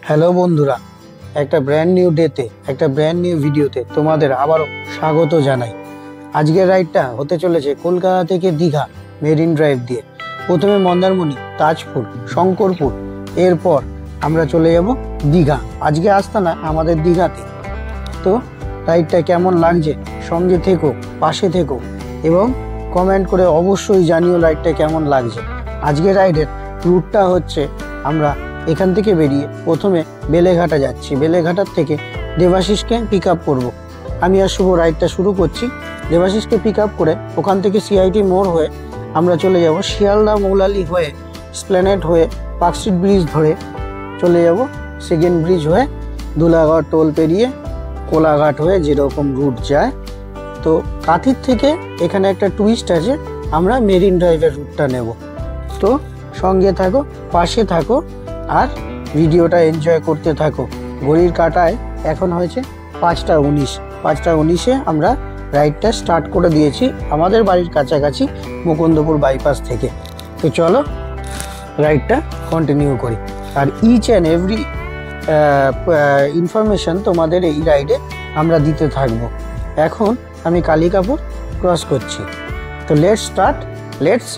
Hello বন্ধুরা, একটা brand new ডেতে একটা ব্র্যান্ড নিউ ভিডিওতে তোমাদের আবারও স্বাগত জানাই। আজকের রাইডটা হতে চলেছে কলকাতা থেকে দীঘা মেরিন ড্রাইভ দিয়ে। প্রথমে মন্দারমণি, তাজপুর, শঙ্করপুর, এরপর আমরা চলে যাব দীঘা। আজকে আস্তানা আমাদের দীঘাতে। তো রাইডটা কেমন লাগছে, সঙ্গে থেকো, পাশে থেকো এবং কমেন্ট করে অবশ্যই জানিও রাইডটা কেমন লাগছে। আজকের রাইডের রুটটা হচ্ছে, আমরা এখান থেকে বেরিয়ে প্রথমে বেলেঘাটা যাচ্ছি। বেলেঘাটার থেকে দেবাশিসকে পিক আপ করবো। আমি আর শুভ রাইডটা শুরু করছি। দেবাশিসকে পিক আপ করে ওখান থেকে সিআইটি মোড় হয়ে আমরা চলে যাব শিয়ালদা মৌলালি হয়ে, এসপ্ল্যানেড হয়ে, পার্কস্ট্রিট ব্রিজ ধরে চলে যাব সেকেন্ড ব্রিজ হয়ে, দুলাঘাট টোল পেরিয়ে কোলাঘাট হয়ে যেরকম রুট যায়। তো কাঁথির থেকে এখানে একটা টুইস্ট আছে, আমরা মেরিন ড্রাইভের রুটটা নেব। তো সঙ্গে থাকো, পাশে থাকো আর ভিডিওটা এনজয় করতে থাকো। ঘড়ির কাঁটায় এখন হয়েছে 5টা 19। 5টা 19-এ আমরা রাইডটা স্টার্ট করে দিয়েছি আমাদের বাড়ির কাছাকাছি মুকুন্দপুর বাইপাস থেকে। তো চলো রাইডটা কন্টিনিউ করি। আর ইচ অ্যান্ড এভরি ইনফরমেশন তোমাদের এই রাইডে আমরা দিতে থাকবো। এখন আমি কালিকাপুর ক্রস করছি। তো let's start, let's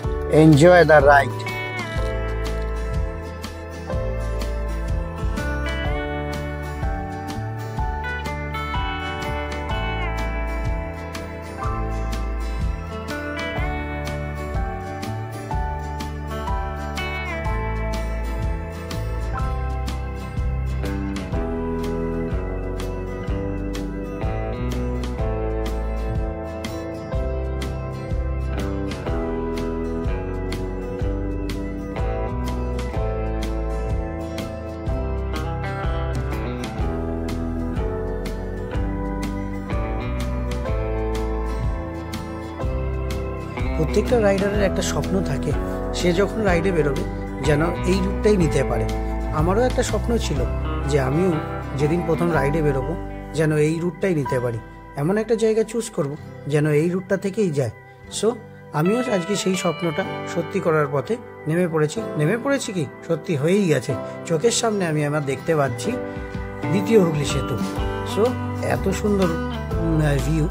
enjoy the ride. প্রত্যেকটা রাইডারের একটা স্বপ্ন থাকে, সে যখন রাইডে বেরোবে যেন এই রুটটাই নিতে পারে। আমারও একটা স্বপ্ন ছিল যে আমিও যেদিন প্রথম রাইডে বেরোবো যেন এই রুটটাই নিতে পারি, এমন একটা জায়গা চুজ করব যেন এই রুটটা থেকেই যায়। সো আমিও আজকে সেই স্বপ্নটা সত্যি করার পথে নেমে পড়েছি কি সত্যি হয়েই গেছে। চোখের সামনে আমি আমার দেখতে পাচ্ছি দ্বিতীয় হুগলি সেতু। সো এত সুন্দর ভিউ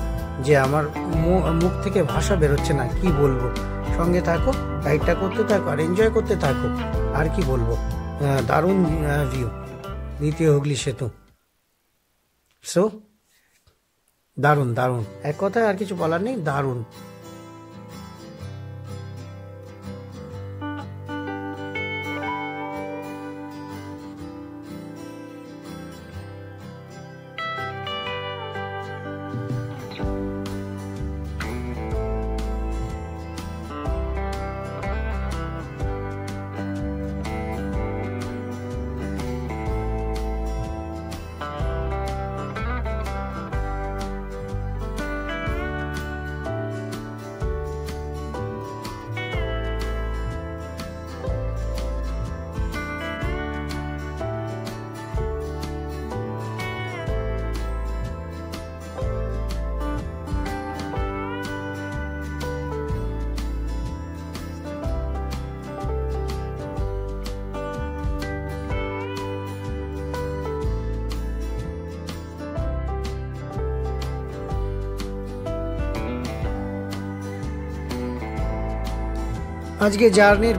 যে আমার মুখ থেকে ভাষা বেরোচ্ছে না, কি বলবো। সঙ্গে থাকো, রাইডটা করতে থাকো আর এনজয় করতে থাকো। আর কি বলবো, দারুণ ভিউ, দ্বিতীয় হুগলি সেতু। সো দারুণ দারুণ, এক কথায় আর কিছু বলার নেই, দারুণ। আজকে জার্নির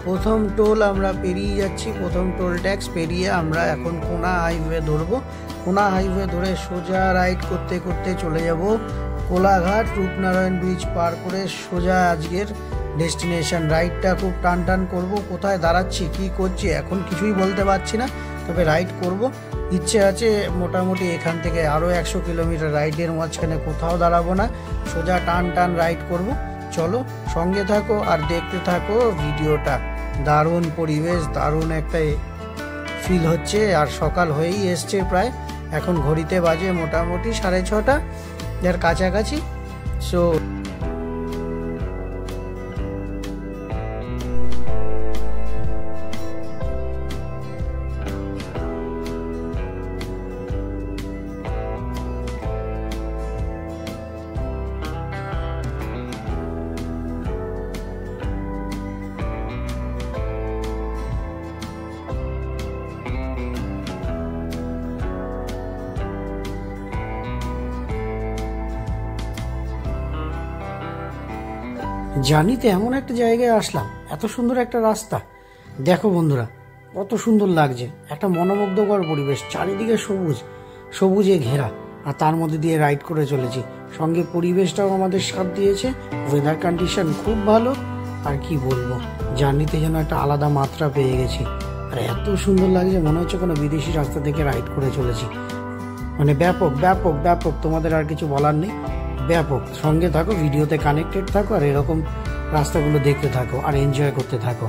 প্রথম টোল আমরা পেরিয়ে যাচ্ছি। প্রথম টোল ট্যাক্স পেরিয়ে আমরা এখন কোনা হাইওয়ে ধরবো। কোনা হাইওয়ে ধরে সোজা রাইড করতে করতে চলে যাব কোলাঘাট, রূপনারায়ণ ব্রিজ পার করে সোজা আজকের ডেস্টিনেশন। রাইডটা খুব টান করব। কোথায় দাঁড়াচ্ছি, কি করছি এখন কিছুই বলতে পারছি না, তবে রাইড করব। ইচ্ছে আছে মোটামুটি এখান থেকে আরও 100 কিলোমিটার রাইডের মাঝখানে কোথাও দাঁড়াবো না, সোজা টান রাইড করব। চলো সঙ্গে থাকো আর দেখতে থাকো ভিডিওটা। দারুণ পরিবেশ, দারুণ একটা ফিল হচ্ছে। আর সকাল হয়েই এসছে প্রায়, এখন ঘড়িতে বাজে মোটামুটি 6:30 এর কাছাকাছি। সো জার্নিতে এমন একটা জায়গায় আসলাম, এত সুন্দর একটা রাস্তা। দেখো বন্ধুরা, কত সুন্দর লাগছে, একটা মনোমুগ্ধকর পরিবেশ, চারিদিকে সবুজ সবুজে ঘেরা, আর তার মধ্যে দিয়ে রাইড করে চলেছি। সঙ্গে পরিবেশটাও আমাদের সাথ দিয়েছে, ওয়েদার কন্ডিশন খুব ভালো। আর কি বলবো, জার্নিতে যেন একটা আলাদা মাত্রা পেয়ে গেছি। আর এত সুন্দর লাগছে, মনে হচ্ছে কোনো বিদেশি রাস্তা থেকে রাইড করে চলেছি। মানে ব্যাপক ব্যাপক ব্যাপক, তোমাদের আর কিছু বলার নেই, ব্যাপক। সঙ্গে থাকো, ভিডিওতে কানেক্টেড থাকো, আর এরকম রাস্তাগুলো দেখতে থাকো আর এনজয় করতে থাকো।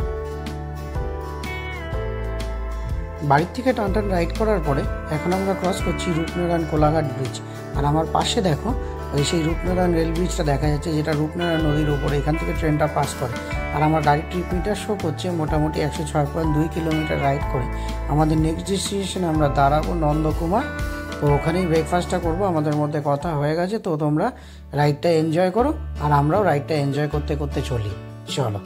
বাড়ির থেকে টানটান রাইড করার পরে এখন আমরা ক্রস করছি রূপনারায়ণ কোলাঘাট ব্রিজ। আর আমার পাশে দেখো ওই সেই রূপনারায়ণ রেল ব্রিজটা দেখা যাচ্ছে, যেটা রূপনারায়ণ নদীর উপরে, এখান থেকে ট্রেনটা পাস করে। আর আমার গাড়ির ট্রিপ মিটার শো করছে মোটামুটি 106.2 কিলোমিটার রাইড করে। আমাদের নেক্সট ডেস্টিনেশনে আমরা দাঁড়াবো নন্দকুমার। তো ওখানেই ব্রেকফাস্টটা করবো, আমাদের মধ্যে কথা হয়ে গেছে। তো তোমরা রাইডটা এনজয় করো, আর আমরাও রাইডটা এনজয় করতে করতে চলি। চলো।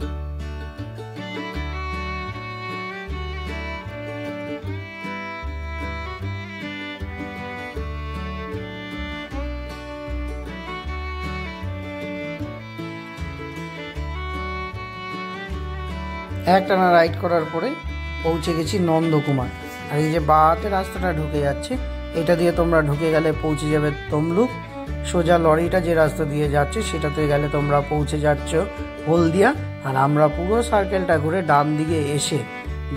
একটানা রাইড করার পরে পৌঁছে গেছি নন্দকুমার। আর এই যে বাঁহাতে রাস্তাটা ঢুকে যাচ্ছে, এটা দিয়ে তোমরা ঢুকে গেলে পৌঁছে যাবে তমলুক। সোজা লরিটা যে রাস্তা দিয়ে যাচ্ছে সেটাতে গেলে তোমরা পৌঁছে যাচ্ছ হলদিয়া। আর আমরা পুরো সার্কেলটা ঘুরে ডান দিকে এসে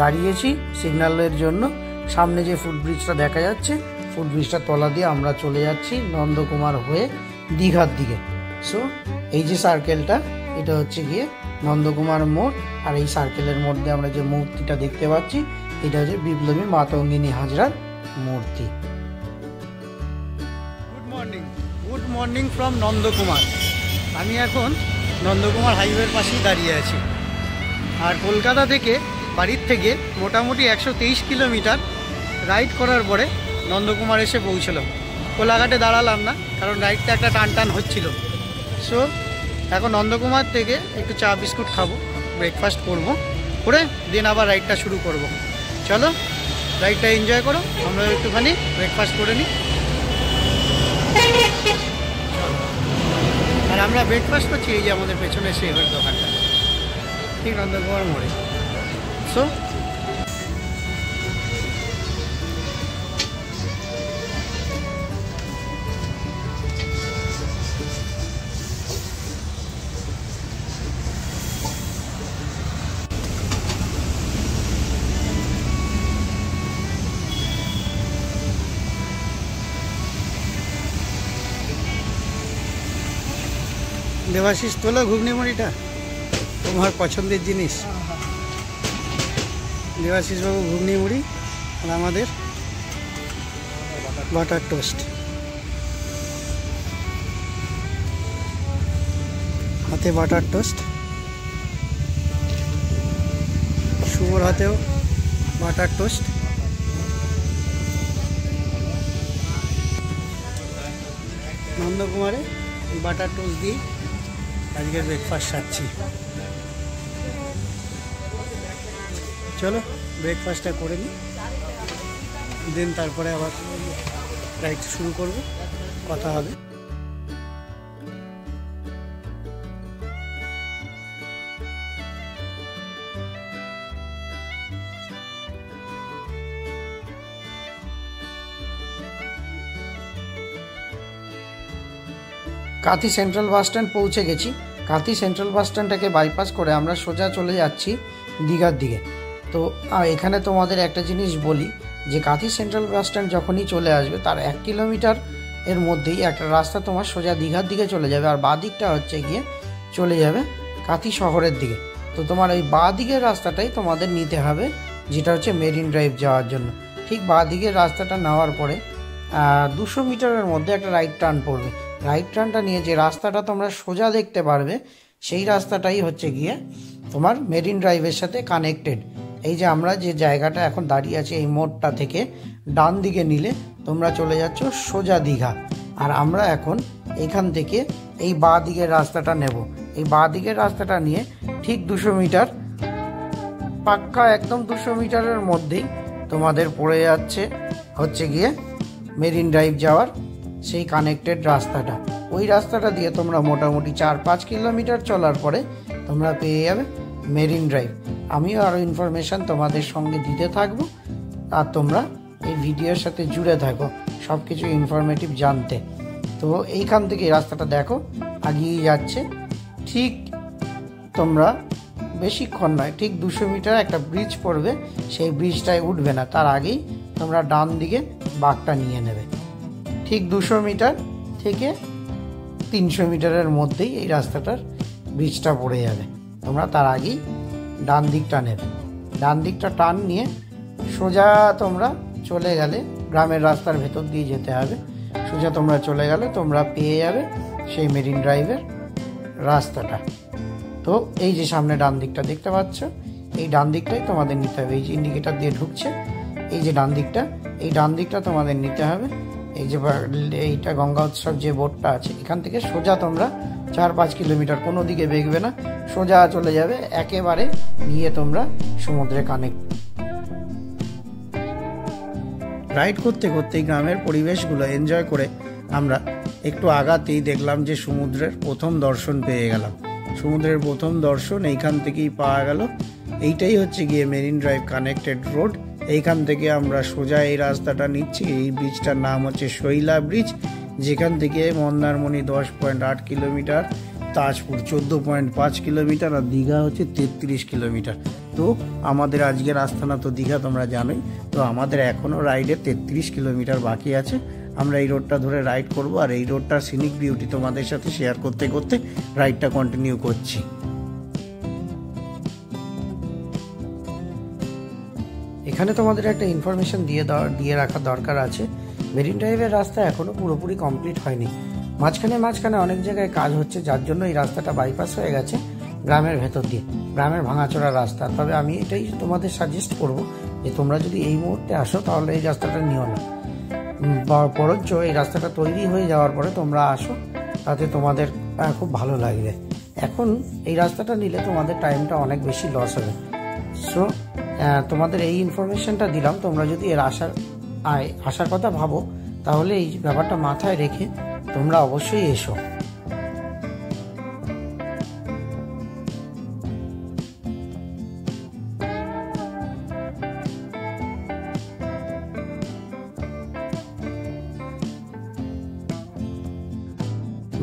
দাঁড়িয়েছি সিগন্যালের জন্য। সামনে যে ফুটব্রিজটা দেখা যাচ্ছে, ফুটব্রিজটা তলা দিয়ে আমরা চলে যাচ্ছি নন্দকুমার হয়ে দীঘার দিকে। সো এই যে সার্কেলটা, এটা হচ্ছে গিয়ে নন্দকুমার মোড়। আর এই সার্কেলের মধ্যে আমরা যে মূর্তিটা দেখতে পাচ্ছি, এটা হচ্ছে বিপ্লবী মাতঙ্গিনী হাজরার মূর্তি। Good morning from Nandakumar. আমি এখন নন্দকুমার হাইওয়ের পাশেই দাঁড়িয়ে আছি। আর কলকাতা থেকে, বাড়ির থেকে মোটামুটি 123 কিলোমিটার রাইড করার পরে নন্দকুমার এসে পৌঁছলাম। কোলাঘাটে দাঁড়ালাম না, কারণ রাইডটা একটা টান টান হচ্ছিল। সো এখন নন্দকুমার থেকে একটু চা বিস্কুট খাবো, ব্রেকফাস্ট করবো, করে দেন আবার রাইডটা শুরু করব। চলো রাইডটা এনজয় করো, আমরা একটুখানি ব্রেকফাস্ট করে নিই। আর আমরা ব্রেকফাস্ট করছি এই যে আমাদের পেছনে শেভের দোকানটা, ঠিক নন্দকুমার মোড়ে। সো দেবাশিস, তোলো ঘুগনি মুড়িটা, তোমার পছন্দের জিনিস। দেবাশিস বাবু ঘুগনি মুড়ি, আর আমাদের বাটার টোস্ট। হাতে বাটার টোস্ট, শুভর হাতেও বাটার টোস্ট। নন্দকুমারে বাটার টোস্ট দিয়ে আজকের ব্রেকফাস্ট সারছি। চলো ব্রেকফাস্টটা করে নিই, দেন তারপরে আবার রাইড শুরু করব, কথা হবে। কাঁথি সেন্ট্রাল বাস স্ট্যান্ড পৌঁছে গেছি। কাঁথি সেন্ট্রাল বাস স্ট্যান্ডটাকে বাইপাস করে আমরা সোজা চলে যাচ্ছি দীঘার দিকে। তো এখানে তোমাদের একটা জিনিস বলি, যে কাঁথি সেন্ট্রাল বাস স্ট্যান্ড যখনই চলে আসবে, তার 1 কিলোমিটার এর মধ্যেই একটা রাস্তা তোমার সোজা দীঘার দিকে চলে যাবে। আর বাঁ দিকটা হচ্ছে গিয়ে চলে যাবে কাঁথি শহরের দিকে। তো তোমার এই বাঁ দিকের রাস্তাটাই তোমাদের নিতে হবে, যেটা হচ্ছে মেরিন ড্রাইভ যাওয়ার জন্য। ঠিক বাঁ দিকের রাস্তাটা নেওয়ার পরে 200 মিটারের মধ্যে একটা রাইট টার্ন পড়বে। রাইট টার্নটা নিয়ে যে রাস্তাটা তোমরা সোজা দেখতে পারবে, সেই রাস্তাটাই হচ্ছে গিয়ে তোমার মেরিন ড্রাইভের সাথে কানেক্টেড। এই যে আমরা যে জায়গাটা এখন দাঁড়িয়ে আছি, এই মোড়টা থেকে ডান দিকে নিলে তোমরা চলে যাচ্ছ সোজা দীঘা। আর আমরা এখন এখান থেকে এই বাঁ দিকের রাস্তাটা নেব। এই বাঁ দিকের রাস্তাটা নিয়ে ঠিক 200 মিটার, পাক্কা একদম 200 মিটারের মধ্যেই তোমাদের পড়ে যাচ্ছে হচ্ছে গিয়ে মেরিন ড্রাইভ যাওয়ার সেই কানেক্টেড রাস্তাটা। ওই রাস্তাটা দিয়ে তোমরা মোটামুটি 4-5 কিলোমিটার চলার পরে তোমরা পেয়ে যাবে মেরিন ড্রাইভ। আমিও আরও ইনফরমেশান তোমাদের সঙ্গে দিতে থাকবো, আর তোমরা এই ভিডিওর সাথে জুড়ে থাকো সব কিছু ইনফরমেটিভ জানতে। তো এইখান থেকে রাস্তাটা দেখো আগিয়ে যাচ্ছে, ঠিক তোমরা বেশিক্ষণ নয়, ঠিক 200 মিটার একটা ব্রিজ পড়বে, সেই ব্রিজটায় উঠবে না, তার আগেই তোমরা ডান দিকে বাঁকটা নিয়ে নেবে। ঠিক 200 মিটার থেকে 300 মিটারের মধ্যেই এই রাস্তাটার ব্রিজটা পড়ে যাবে, তোমরা তার আগেই ডান দিকটা নেবে। ডান দিকটা টার্ন নিয়ে সোজা তোমরা চলে গেলে, গ্রামের রাস্তার ভেতর দিয়ে যেতে হবে, সোজা তোমরা চলে গেলে তোমরা পেয়ে যাবে সেই মেরিন ড্রাইভের রাস্তাটা। তো এই যে সামনে ডান দিকটা দেখতে পাচ্ছ, এই ডান দিকটাই তোমাদের নিতে হবে। এই যে ইন্ডিকেটার দিয়ে ঢুকছে, এই যে ডান দিকটা, এই ডান দিকটা তোমাদের নিতে হবে। এই যে এইটা গঙ্গা উৎসব যে বোর্ডটা আছে, এখান থেকে সোজা তোমরা 4-5 কিলোমিটার, কোনো দিকে বেগবে না, সোজা চলে যাবে, একেবারে গিয়ে তোমরা সমুদ্রে কানেক্ট। রাইড করতে করতে গ্রামের পরিবেশগুলো এনজয় করে আমরা একটু আগাতেই দেখলাম যে সমুদ্রের প্রথম দর্শন পেয়ে গেলাম। সমুদ্রের প্রথম দর্শন এইখান থেকেই পাওয়া গেল। এইটাই হচ্ছে গিয়ে মেরিন ড্রাইভ কানেক্টেড রোড। এইখান থেকে আমরা সোজা এই রাস্তাটা নিচ্ছি। এই ব্রিজটার নাম হচ্ছে শৈলা ব্রিজ, যেখান থেকে মন্দারমণি 10.8 কিলোমিটার, তাজপুর 14.5 কিলোমিটার, আর দীঘা হচ্ছে 33 কিলোমিটার। তো আমাদের আজকের আস্তানা তো দীঘা তোমরা জানোই। তো আমাদের এখনও রাইডে 33 কিলোমিটার বাকি আছে। আমরা এই রোডটা ধরে রাইড করব, আর এই রোডটার সিনিক বিউটি তোমাদের সাথে শেয়ার করতে করতে রাইডটা কন্টিনিউ করছি। এখানে তোমাদের একটা ইনফরমেশন দিয়ে রাখা দরকার আছে। মেরিন ড্রাইভের রাস্তা এখনও পুরোপুরি কমপ্লিট হয়নি, মাঝখানে অনেক জায়গায় কাজ হচ্ছে, যার জন্য এই রাস্তাটা বাইপাস হয়ে গেছে গ্রামের ভেতর দিয়ে, গ্রামের ভাঙাচোরা রাস্তা। তবে আমি এটাই তোমাদের সাজেস্ট করব যে তোমরা যদি এই মুহূর্তে আসো তাহলে এই রাস্তাটা নিও না, বরঞ্চ এই রাস্তাটা তৈরি হয়ে যাওয়ার পরে তোমরা আসো, তাতে তোমাদের খুব ভালো লাগবে। এখন এই রাস্তাটা নিলে তোমাদের টাইমটা অনেক বেশি লস হবে। সো তোমাদের এই ইনফরমেশনটা দিলাম। তোমরা যদি এর আসার কথা ভাবো তাহলে এই ব্যাপারটা মাথায় রেখে তোমরা অবশ্যই এসো।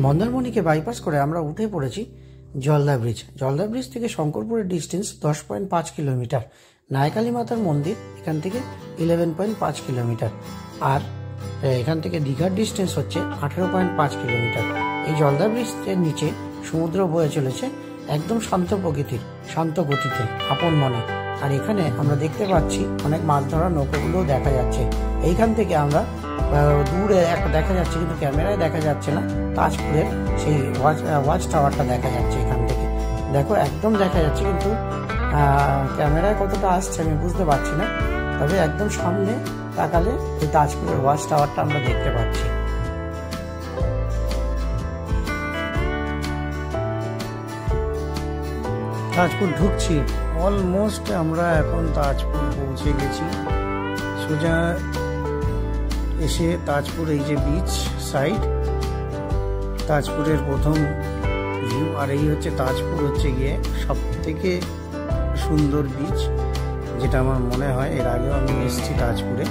মন্দারমণিকে বাইপাস করে আমরা উঠে পড়েছি জলদা ব্রিজ। জলদা ব্রিজ থেকে শঙ্করপুরের ডিস্টেন্স 10.5 কিলোমিটার, নায়কালী মাতার মন্দির এখান থেকে 11.5 কিলোমিটার, আর এখান থেকে দীঘার ডিস্টেন্স হচ্ছে 18.5 কিলোমিটার। এই জলদা ব্রিজের নিচে সমুদ্র বয়ে চলেছে একদম শান্ত প্রকৃতির, শান্ত গতিতে, আপন মনে। আর এখানে আমরা দেখতে পাচ্ছি অনেক মাছ ধরার নৌকাগুলোও দেখা যাচ্ছে। এইখান থেকে আমরা দূরে একটা দেখা যাচ্ছে, কিন্তু ক্যামেরায় দেখা যাচ্ছে না, তাজপুরের সেই ওয়াচ টাওয়ারটা দেখা যাচ্ছে এখান থেকে। দেখো একদম দেখা যাচ্ছে, কিন্তু ক্যামেরায় কতটা আসছে আমি বুঝতে পারছি না, তবে একদম সামনে তাকালে এই তাজপুরের ওয়াচ টাওয়ারটা আমরা দেখতে পাচ্ছি। তাজপুর ঢুকছি, অলমোস্ট আমরা এখন তাজপুর পৌঁছে গেছি। সোজা এসে তাজপুর, এই যে বিচ সাইড, তাজপুরের প্রথম ভিউ। আর এই হচ্ছে তাজপুর, হচ্ছে গিয়ে সব থেকে সুন্দর বিচ, যেটা আমার মনে হয়। এর আগেও আমি এসেছি তাজপুরে।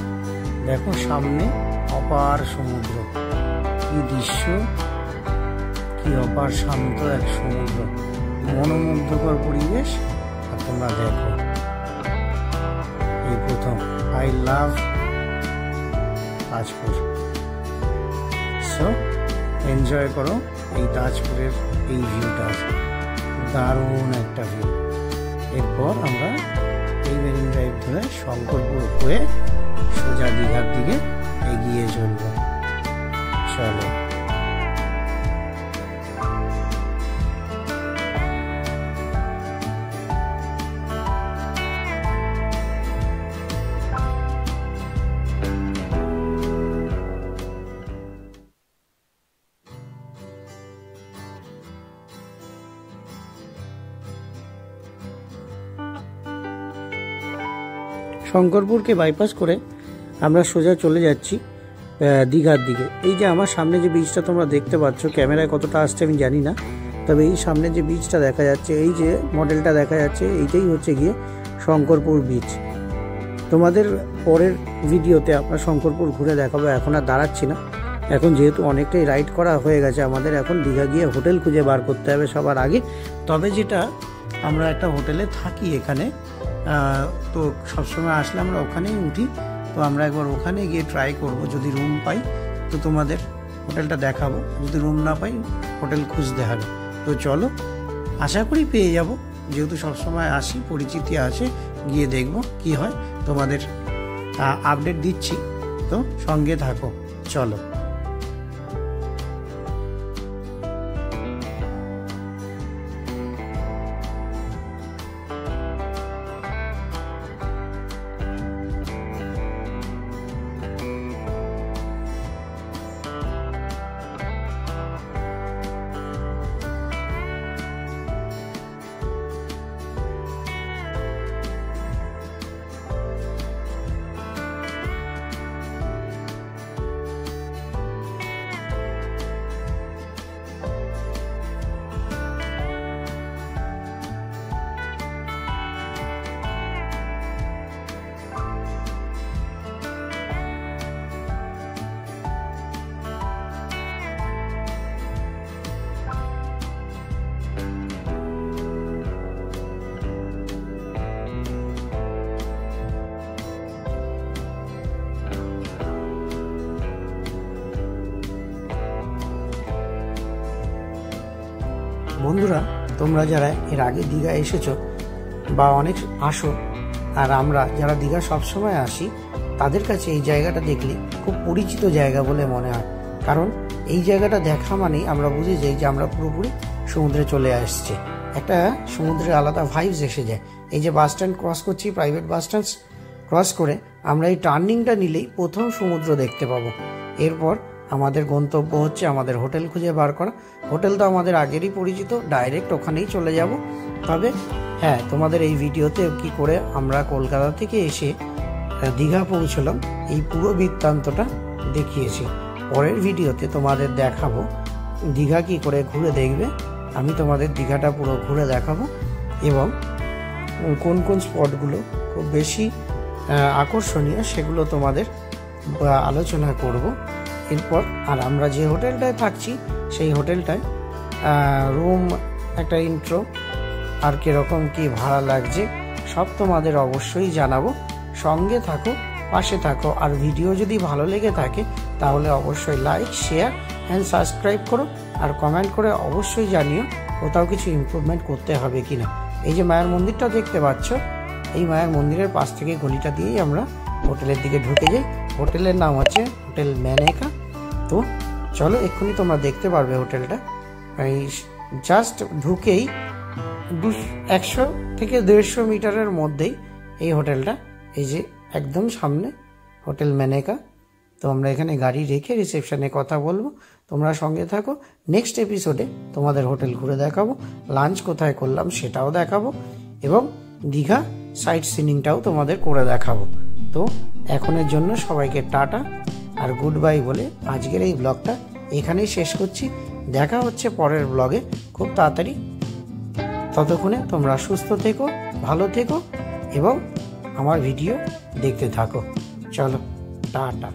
দেখো সামনে অপার সমুদ্র, কি দৃশ্য, কি অপার শান্ত এক সমুদ্র, মনোমুগ্ধকর পরিবেশ। আর তোমরা দেখো এই প্রথম, I love Tajpur. So enjoy করো এই তাজপুরের এই ভিউটা, দারুণ একটা ভিউ। এরপর আমরা এই মেরিন ড্রাইভ ধরে শঙ্করপুর হয়ে সোজা দীঘার দিকে এগিয়ে চলব। চলো। শঙ্করপুরকে বাইপাস করে আমরা সোজা চলে যাচ্ছি দীঘার দিকে। এই যে আমার সামনে যে বীজটা তোমরা দেখতে পাচ্ছ, ক্যামেরায় কতটা আসছে আমি জানি না, তবে এই সামনে যে বীজটা দেখা যাচ্ছে, এই যে মডেলটা দেখা যাচ্ছে, এইটাই হচ্ছে গিয়ে শঙ্করপুর বীজ। তোমাদের পরের ভিডিওতে আমরা শঙ্করপুর ঘুরে দেখাবো, এখন আর দাঁড়াচ্ছি না। এখন যেহেতু অনেকটাই রাইড করা হয়ে গেছে, আমাদের এখন দীঘা গিয়ে হোটেল খুঁজে বার করতে হবে সবার আগে। তবে যেটা আমরা একটা হোটেলে থাকি এখানে, তো সবসময় আসলে আমরা ওখানেই উঠি, তো আমরা একবার ওখানে গিয়ে ট্রাই করব, যদি রুম পাই তো তোমাদের হোটেলটা দেখাবো, যদি রুম না পাই হোটেল খুঁজতে হবে। তো চলো, আশা করি পেয়ে যাব, যেহেতু সবসময় আসি, পরিচিতি আছে, গিয়ে দেখব কি হয়, তোমাদের আপডেট দিচ্ছি, তো সঙ্গে থাকো। চলো। বন্ধুরা, তোমরা যারা এর আগে দীঘা এসেছো বা অনেক আসো, আর আমরা যারা দীঘা সবসময় আসি, তাদের কাছে এই জায়গাটা দেখলে খুব পরিচিত জায়গা বলে মনে হয়। কারণ এই জায়গাটা দেখা মানেই আমরা বুঝে যাই যে আমরা পুরোপুরি সমুদ্রে চলে আসছি, একটা সমুদ্রের আলাদা ভাইবস এসে যায়। এই যে বাস স্ট্যান্ড ক্রস করছি, প্রাইভেট বাস স্ট্যান্ড ক্রস করে আমরা এই টার্নিংটা নিলেই প্রথম সমুদ্র দেখতে পাবো। এরপর আমাদের গন্তব্য হচ্ছে আমাদের হোটেল খুঁজে বার করা। হোটেল তো আমাদের আগেরই পরিচিত, ডাইরেক্ট ওখানেই চলে যাব। তবে হ্যাঁ, তোমাদের এই ভিডিওতে কি করে আমরা কলকাতা থেকে এসে দীঘা পৌঁছলাম এই পুরো বৃত্তান্তটা দেখিয়েছি। পরের ভিডিওতে তোমাদের দেখাবো দীঘা কি করে ঘুরে দেখবে, আমি তোমাদের দীঘাটা পুরো ঘুরে দেখাবো এবং কোন কোন স্পটগুলো খুব বেশি আকর্ষণীয় সেগুলো তোমাদের আলোচনা করব। এরপর আর আমরা যে হোটেলটায় থাকছি সেই হোটেলটায় রুম, একটা ইন্ট্রো, আর কিরকম কি ভাড়া লাগছে সব তোমাদের অবশ্যই জানাবো। সঙ্গে থাকো, পাশে থাকো, আর ভিডিও যদি ভালো লেগে থাকে তাহলে অবশ্যই লাইক, শেয়ার অ্যান্ড সাবস্ক্রাইব করো, আর কমেন্ট করে অবশ্যই জানিও কোথাও কিছু ইমপ্রুভমেন্ট করতে হবে কিনা। এই যে মায়ের মন্দিরটা দেখতে পাচ্ছ, এই মায়ের মন্দিরের পাশ থেকে গলিটা দিয়েই আমরা হোটেলের দিকে ঢুকে যাই। হোটেলের নাম হচ্ছে হোটেল ম্যানেকা। তো চলো, এক্ষুনি তোমরা দেখতে পারবে হোটেলটা। এই জাস্ট ঢুকেই 100 থেকে 150 মিটারের মধ্যেই এই হোটেলটা, এই যে একদম সামনে হোটেল ম্যানেকা। তো আমরা এখানে গাড়ি রেখে রিসেপশনে কথা বলবো, তোমরা সঙ্গে থাকো। নেক্সট এপিসোডে তোমাদের হোটেল ঘুরে দেখাবো, লাঞ্চ কোথায় করলাম সেটাও দেখাবো, এবং দীঘা সাইট সিনিংটাও তোমাদের করে দেখাবো। তো এখনের জন্য সবাইকে টাটা আর গুড বাই বলে আজকের এই ব্লগটা এখানেই শেষ করছি। দেখা হচ্ছে পরের ব্লগে খুব তাড়াতাড়ি। ততক্ষণে তোমরা সুস্থ থেকো, ভালো থেকো এবং আমার ভিডিও দেখতে থাকো। চলো, টাটা।